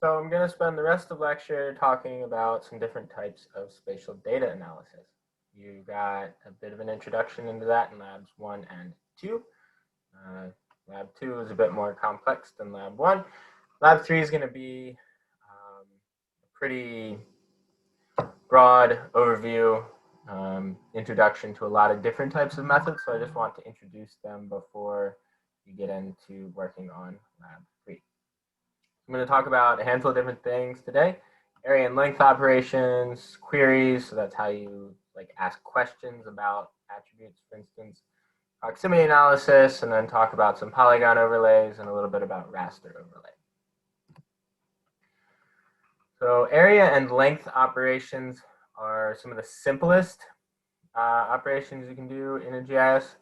So I'm going to spend the rest of the lecture talking about some different types of spatial data analysis. You got a bit of an introduction into that in labs 1 and 2. Lab 2 is a bit more complex than lab 1. Lab 3 is going to be a pretty broad overview, introduction to a lot of different types of methods, so I just want to introduce them before you get into working on lab 3. I'm going to talk about a handful of different things today. Area and length operations, queries, so that's how you ask questions about attributes, for instance, proximity analysis, and then talk about some polygon overlays and a little bit about raster overlay. So area and length operations are some of the simplest operations you can do in a GIS.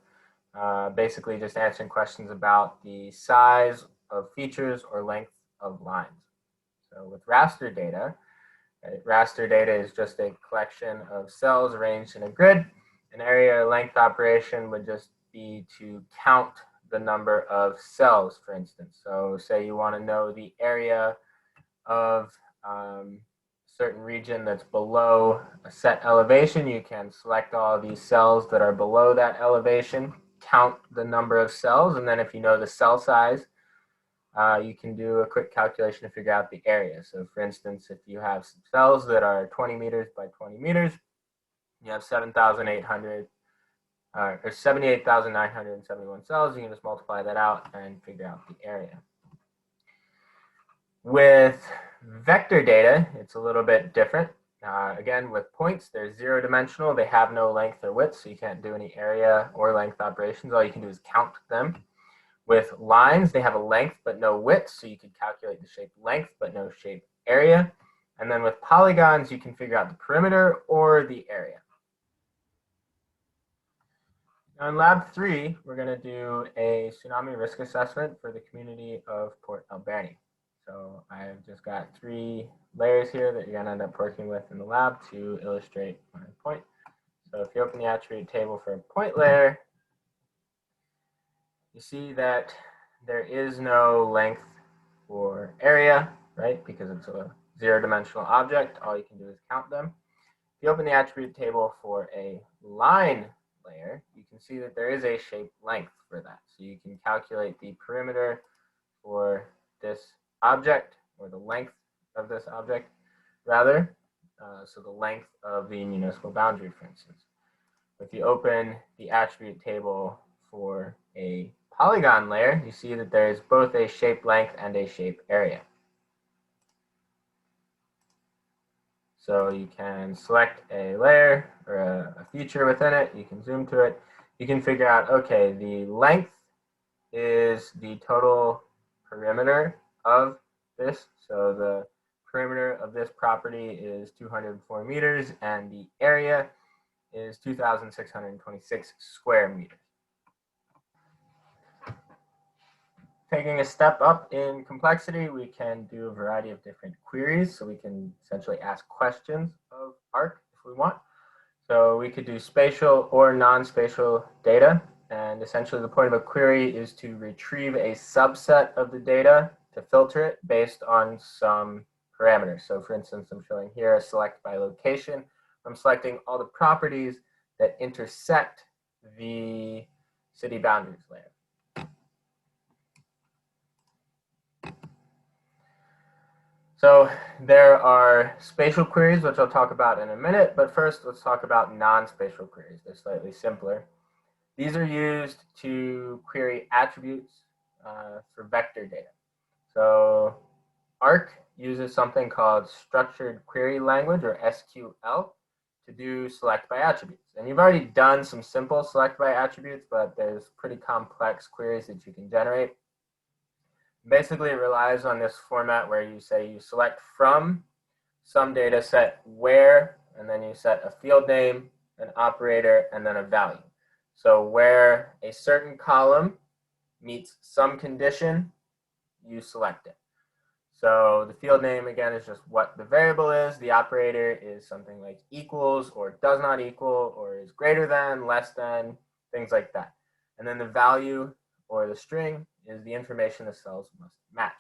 Basically just answering questions about the size of features or length of lines. So with raster data, raster data is just a collection of cells arranged in a grid. An area length operation would just be to count the number of cells, for instance. So say you want to know the area of a certain region that's below a set elevation, you can select all these cells that are below that elevation, count the number of cells, and then if you know the cell size, you can do a quick calculation to figure out the area. So for instance, if you have some cells that are 20 meters by 20 meters, you have 7,800 or 78,971 cells, you can just multiply that out and figure out the area. With vector data, it's a little bit different. Again, with points, they're zero-dimensional. They have no length or width, so you can't do any area or length operations. All you can do is count them. With lines, they have a length but no width, so you could calculate the shape length but no shape area. And then with polygons, you can figure out the perimeter or the area. Now in lab 3, we're going to do a tsunami risk assessment for the community of Port Alberni. So I've just got 3 layers here that you're going to end up working with in the lab to illustrate my point. So if you open the attribute table for a point layer, you see that there is no length for area, right? Because it's a zero-dimensional object. All you can do is count them. If you open the attribute table for a line layer, you can see that there is a shape length for that. So you can calculate the perimeter for this object, or the length of this object, rather. So the length of the municipal boundary, for instance. If you open the attribute table for a polygon layer, you see that there is both a shape length and a shape area. So you can select a layer or a feature within it, you can zoom to it, you can figure out, okay, the length is the total perimeter of this. So the perimeter of this property is 204 meters and the area is 2,626 square meters. Taking a step up in complexity, we can do a variety of different queries. So we can essentially ask questions of ARC if we want. So we could do spatial or non-spatial data. And essentially the point of a query is to retrieve a subset of the data to filter it based on some parameters. So for instance, I'm showing here a select by location. I'm selecting all the properties that intersect the city boundaries layer. So there are spatial queries, which I'll talk about in a minute, but first let's talk about non-spatial queries. They're slightly simpler. These are used to query attributes for vector data. So ARC uses something called structured query language, or SQL, to do select by attributes. And you've already done some simple select by attributes, but there's pretty complex queries that you can generate. Basically, it relies on this format where you say you select from some data set where, and then you set a field name, an operator, and then a value. So where a certain column meets some condition, you select it. So the field name, again, is just what the variable is. The operator is something like equals or does not equal or is greater than, less than, things like that. And then the value or the string is the information the cells must match.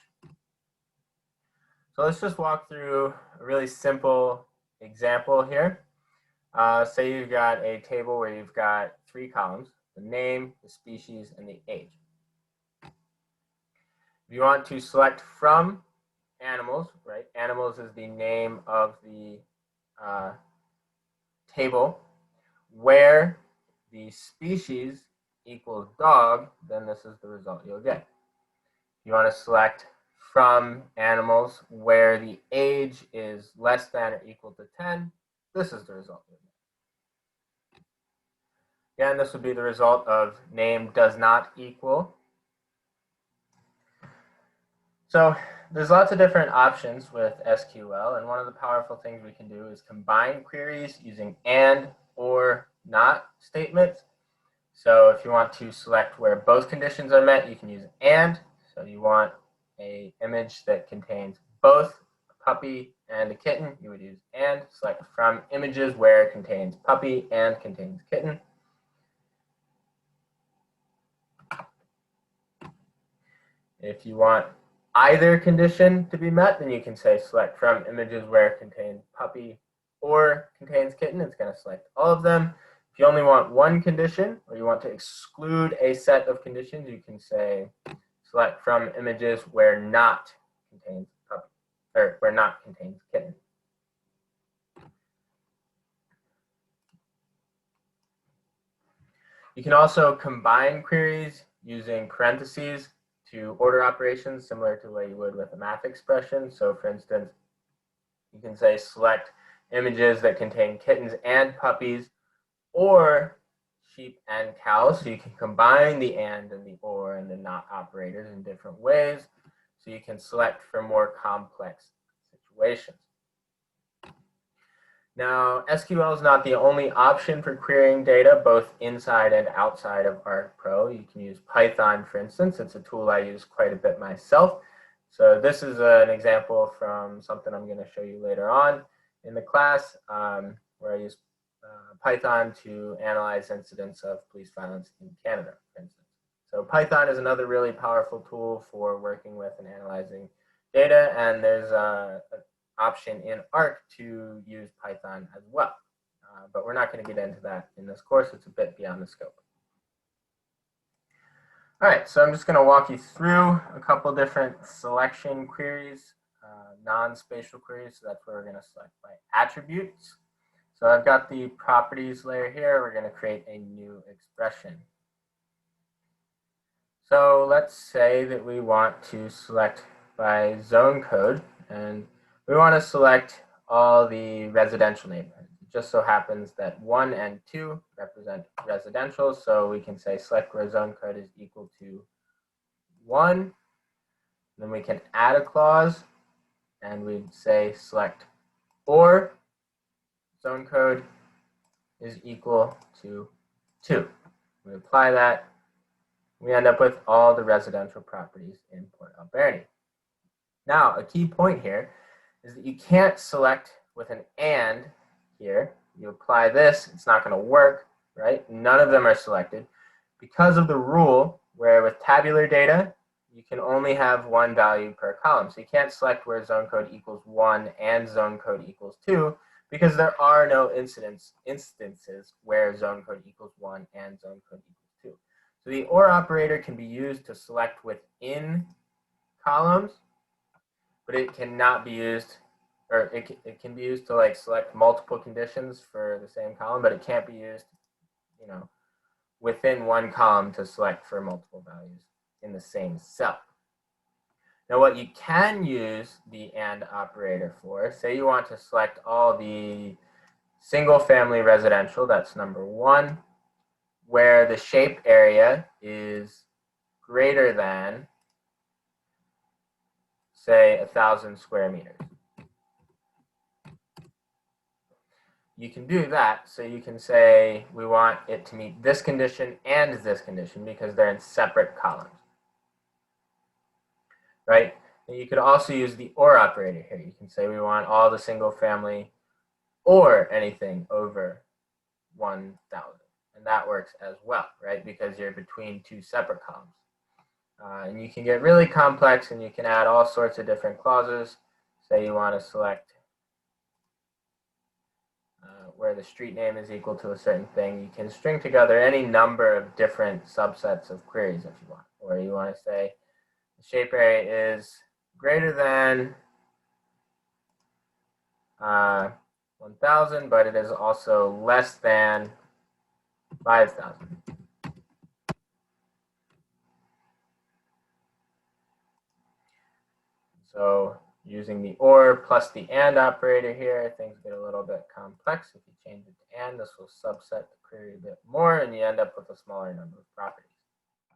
So let's just walk through a really simple example here. Say you've got a table where you've got 3 columns: the name, the species, and the age. If you want to select from animals, right? Animals is the name of the table where the species equals dog, then this is the result you'll get. You want to select from animals where the age is less than or equal to 10, this is the result you'll get. Again, this would be the result of name does not equal. So there's lots of different options with SQL, and one of the powerful things we can do is combine queries using and or not statements. So if you want to select where both conditions are met, you can use and. So you want an image that contains both a puppy and a kitten, you would use and. Select from images where it contains puppy and contains kitten. If you want either condition to be met, then you can say select from images where it contains puppy or contains kitten. It's going to select all of them. If you only want one condition, or you want to exclude a set of conditions, you can say select from images where not contains puppy, or where not contains kitten. You can also combine queries using parentheses to order operations, similar to the way you would with a math expression. So for instance, you can say select images that contain kittens and puppies or sheep and cows. So you can combine the and the or and the not operators in different ways. So you can select for more complex situations. Now, SQL is not the only option for querying data, both inside and outside of Arc Pro. You can use Python, for instance. It's a tool I use quite a bit myself. So this is an example from something I'm going to show you later on in the class, where I use Python to analyze incidents of police violence in Canada, for instance. So Python is another really powerful tool for working with and analyzing data, and there's an option in Arc to use Python as well. But we're not going to get into that in this course. It's a bit beyond the scope. All right, so I'm just going to walk you through a couple different selection queries, non-spatial queries. So that's where we're going to select by attributes. So I've got the properties layer here. We're going to create a new expression. So let's say that we want to select by zone code, and we want to select all the residential neighborhoods. It just so happens that 1 and 2 represent residential, so we can say select where zone code is equal to 1. Then we can add a clause, and we'd say select or zone code is equal to 2. We apply that. We end up with all the residential properties in Port Alberni. Now, a key point here is that you can't select with an and here. You apply this, it's not going to work, right? None of them are selected because of the rule where with tabular data, you can only have one value per column. So you can't select where zone code equals 1 and zone code equals 2 because there are no instances where zone code equals 1 and zone code equals 2. So the OR operator can be used to select within columns, but it cannot be used, or it can be used to like select multiple conditions for the same column, but it can't be used, within one column to select for multiple values in the same cell. Now what you can use the AND operator for, say you want to select all the single family residential, that's number 1, where the shape area is greater than, say, 1,000 square meters. You can do that, so you can say we want it to meet this condition and this condition because they're in separate columns, right? And you could also use the OR operator here. You can say we want all the single family or anything over 1,000, and that works as well, right? Because you're between 2 separate columns. And you can get really complex and you can add all sorts of different clauses. say you want to select where the street name is equal to a certain thing, you can string together any number of different subsets of queries if you want. Or you want to say the shape area is greater than 1,000, but it is also less than 5,000. So using the or plus the and operator here, things get a little bit complex. If you change it to and, this will subset the query a bit more, and you end up with a smaller number of properties.